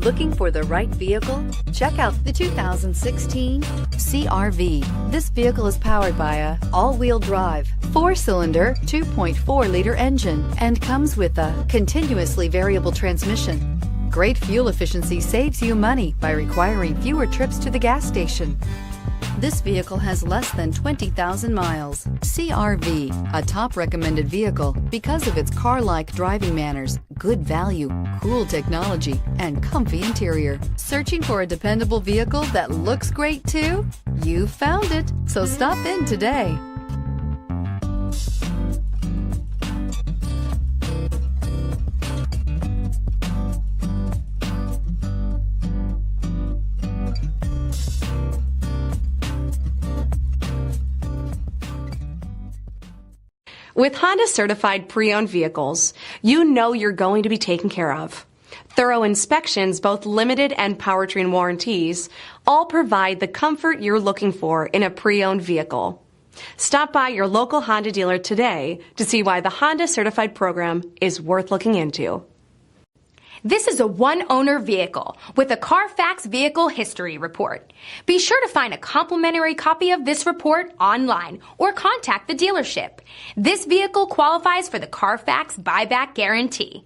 Looking for the right vehicle? Check out the 2016 CR-V. This vehicle is powered by a all-wheel drive, 4-cylinder, 2.4-liter engine and comes with a continuously variable transmission. Great fuel efficiency saves you money by requiring fewer trips to the gas station. This vehicle has less than 20,000 miles. CR-V, a top recommended vehicle because of its car-like driving manners, good value, cool technology, and comfy interior. Searching for a dependable vehicle that looks great too? You found it, so stop in today. With Honda certified pre-owned vehicles, you know you're going to be taken care of. Thorough inspections, both limited and powertrain warranties, all provide the comfort you're looking for in a pre-owned vehicle. Stop by your local Honda dealer today to see why the Honda certified program is worth looking into. This is a one-owner vehicle with a CARFAX Vehicle History Report. Be sure to find a complimentary copy of this report online or contact the dealership. This vehicle qualifies for the CARFAX Buyback Guarantee.